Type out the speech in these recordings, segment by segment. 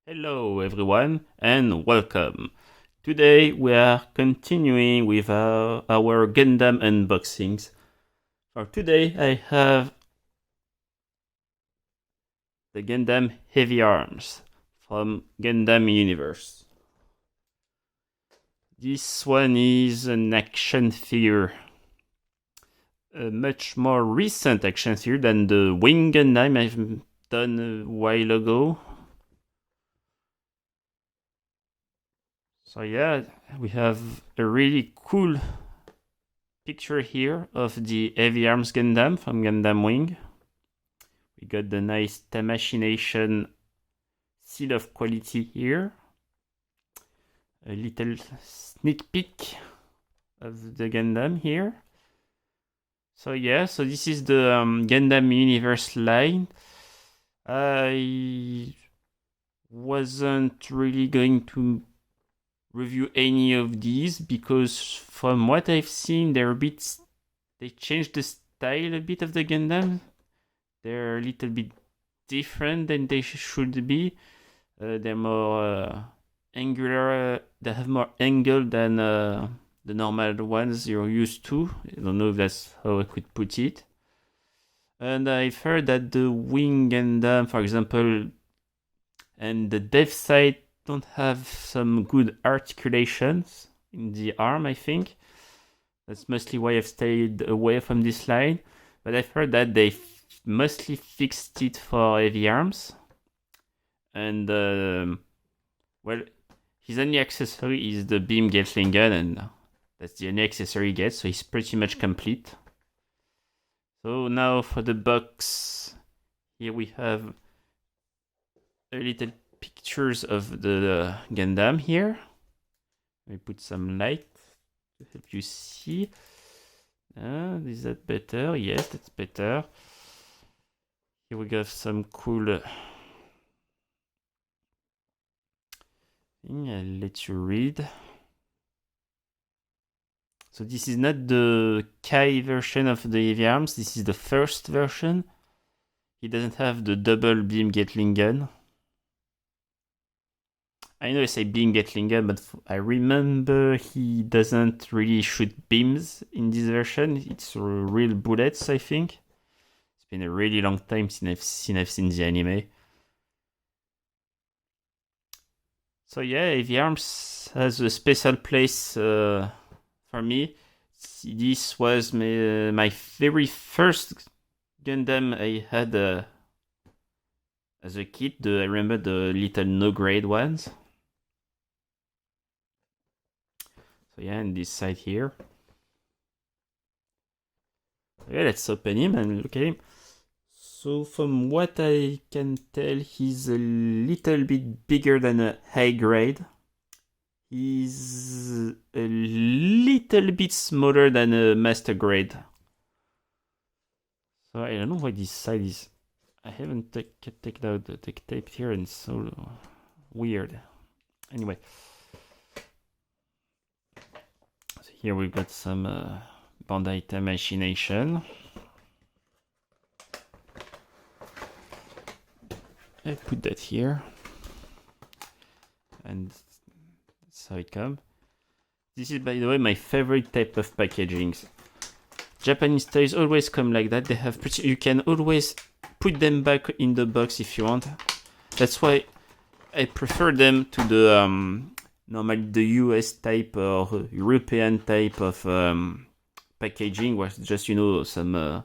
Hello everyone and welcome. Today we are continuing with our Gundam unboxings. For today I have the Gundam Heavyarms from Gundam Universe. This one is an action figure. A much more recent action figure than the Wing Gundam I've done a while ago. So yeah, we have a really cool picture here of the Heavyarms Gundam from Gundam Wing. We got the nice Tamashii seal of quality here. A little sneak peek of the Gundam here. So yeah, so this is the Gundam Universe line. I wasn't really going to review any of these because from what I've seen, they changed the style a bit of the Gundam. They're a little bit different than they should be. They're more angular. They have more angle than the normal ones you're used to. I don't know if that's how I could put it. And I've heard that the Wing Gundam, for example, and the dev side don't have some good articulations in the arm, I think. That's mostly why I've stayed away from this line. But I've heard that they mostly fixed it for Heavyarms. And, well, his only accessory is the beam gatling gun, and that's the only accessory he gets, so he's pretty much complete. So now for the box, here we have a little pictures of the Gundam here. We put some light to help you see. Is that better? Yes, that's better. Here we got some cool thing. I'll let you read. So this is not the Kai version of the Heavyarms. This is the first version. He doesn't have the double beam gatling gun. I know I say beam gatling gun, but I remember he doesn't really shoot beams in this version. It's real bullets, I think. It's been a really long time since I've seen the anime. So yeah, Heavyarms has a special place for me. This was my very first Gundam I had as a kid. I remember the little no-grade ones. So yeah, and this side here. Okay, let's open him and look at him. So from what I can tell, he's a little bit bigger than a high grade. He's a little bit smaller than a master grade. So I don't know why this side is... I haven't taken out the tape here and it's so weird. Anyway. So here we've got some Bandai Tamashii. I put that here. And that's how it comes. This is, by the way, my favorite type of packaging. Japanese toys always come like that. They have you can always put them back in the box if you want. That's why I prefer them to the normally the US type or European type of packaging, where it's just some a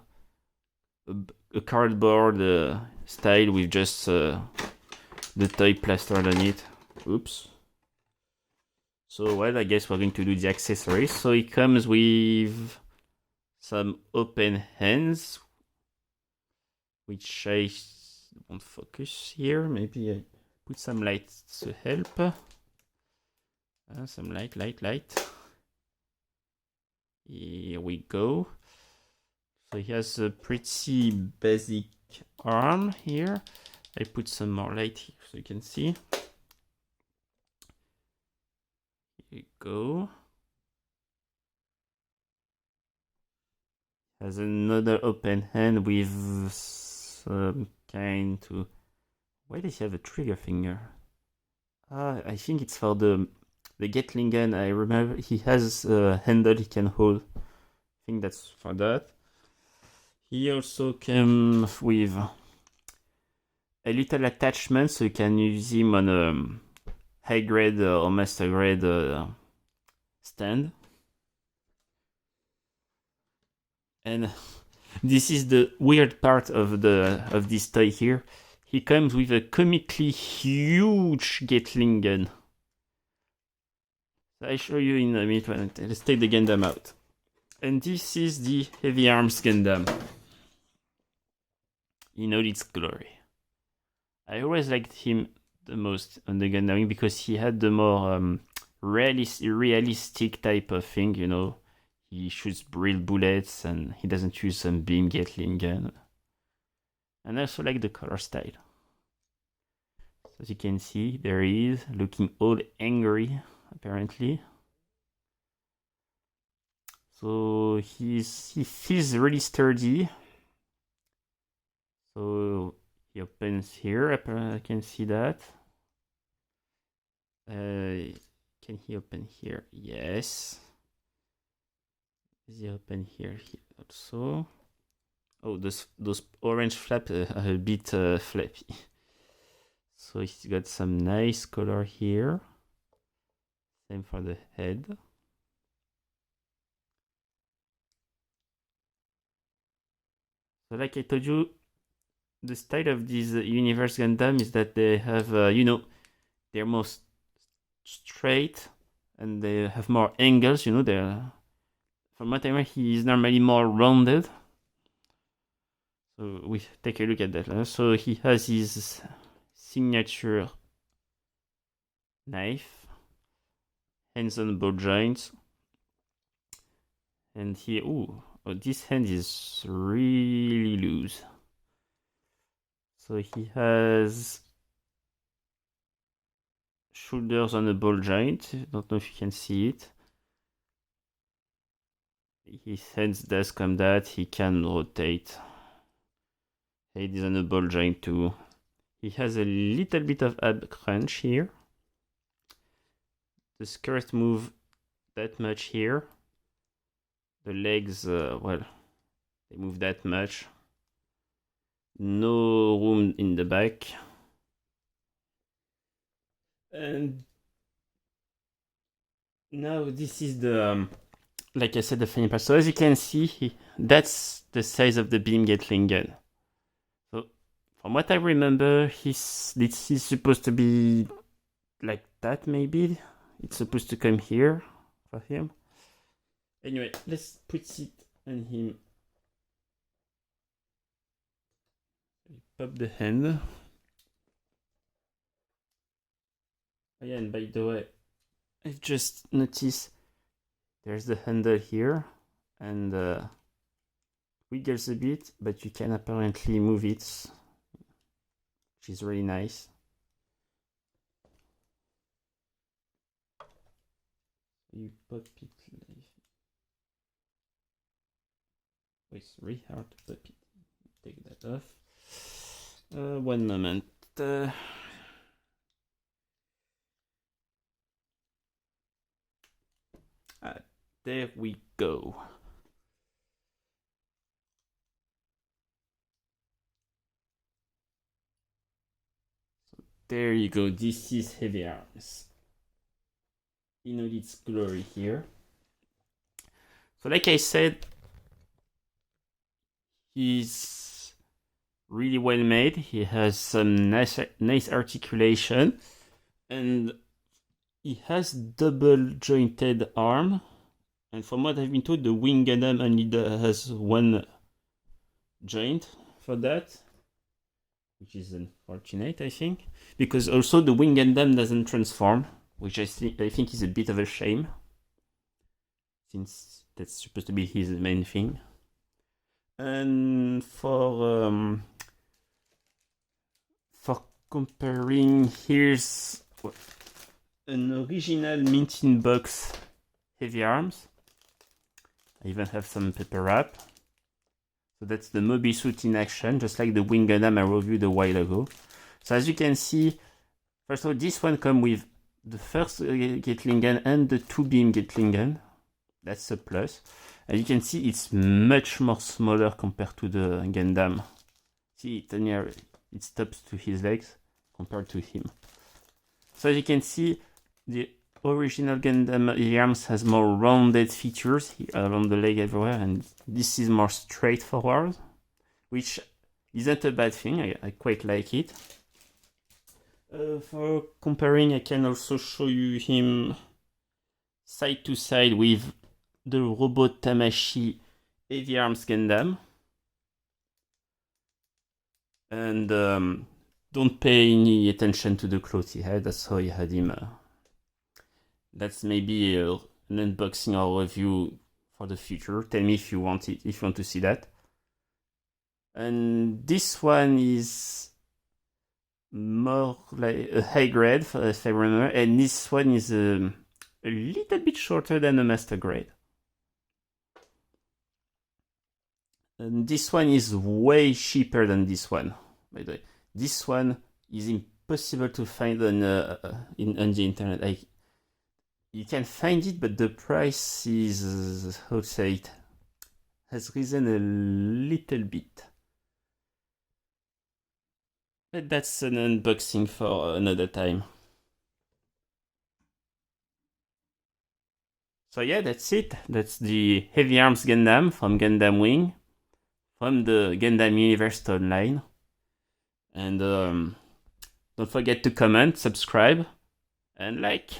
cardboard style with just the toy plastered on it. Oops. So well, I guess we're going to do the accessories. So it comes with some open hands, which I won't focus here. Maybe I put some light to help. Some light. Here we go. So he has a pretty basic arm here. I put some more light here so you can see. Here we go. Has another open hand with some kind to... Why does he have a trigger finger? I think it's for the Gatling gun. I remember he has a handle he can hold. I think that's for that. He also came with a little attachment so you can use him on a high grade or master grade stand. And this is the weird part of this toy here. He comes with a comically huge Gatling gun. So I show you in a minute. Let's take the Gundam out. And this is the Heavyarms Gundam in all its glory. I always liked him the most on the Gundam because he had the more realistic type of thing, you know. He shoots real bullets and he doesn't use some beam Gatling gun. And I also like the color style. As you can see, there he is, looking all angry, apparently. So he feels really sturdy. So he opens here, I can see that. Can he open here? Yes. Is he open here also? Oh, those orange flaps are a bit flappy. So he's got some nice color here. Same for the head. So like I told you, the style of these Universe Gundam is that they have, they're more straight and they have more angles, they're, from what I remember, he is normally more rounded. So we take a look at that. So he has his signature knife, hands on ball joints, and here, this hand is really loose. So he has shoulders on a ball joint. Don't know if you can see it. His hands does come that. He can rotate. Head is on a ball joint too. He has a little bit of ab crunch here. The skirt move that much here. The legs, they move that much. No room in the back. And now this is the, like I said, the funny part. So as you can see, that's the size of the beam Gatling gun. So from what I remember, this is supposed to be like that, maybe. It's supposed to come here for him. Anyway, let's put it on him. Pop the hand. Oh yeah, and by the way, I've just noticed there's the handle here and wiggles a bit, but you can apparently move it, which is really nice. You pop it like... It's really hard to pop it. Take that off. One moment. There we go. So there you go. This is Heavyarms in all its glory here. So like I said, he's really well made. He has some nice articulation, and he has double jointed arm. And from what I've been told, the wing Gundam only has one joint for that, which is unfortunate, I think, because also the wing Gundam doesn't transform, which I think is a bit of a shame, since that's supposed to be his main thing. And for comparing, here's an original mint-in box Heavyarms. I even have some paper wrap. So that's the Moby suit in action, just like the wing Gundam I reviewed a while ago. So as you can see, First of all, this one comes with the first Gatling gun and the 2-beam Gatling gun. That's a plus. As you can see, it's much more smaller compared to the Gundam. See, it stops to his legs compared to him. So as you can see, the original Gundam Heavyarms has more rounded features around the leg everywhere, and this is more straightforward, which isn't a bad thing. I quite like it. For comparing, I can also show you him side to side with the Robot Tamashi Heavyarms Gundam. And don't pay any attention to the clothes he had. That's how he had him. That's maybe an unboxing or review for the future. Tell me if you want it, if you want to see that. And this one is more like a high grade, if I remember, and this one is a little bit shorter than a master grade. And this one is way cheaper than this one, by the way. This one is impossible to find on the internet. You can find it, but the price is, how to say it, has risen a little bit. But that's an unboxing for another time. So yeah, that's it. That's the Heavyarms Gundam from Gundam Wing, from the Gundam Universe Online. And don't forget to comment, subscribe, and like.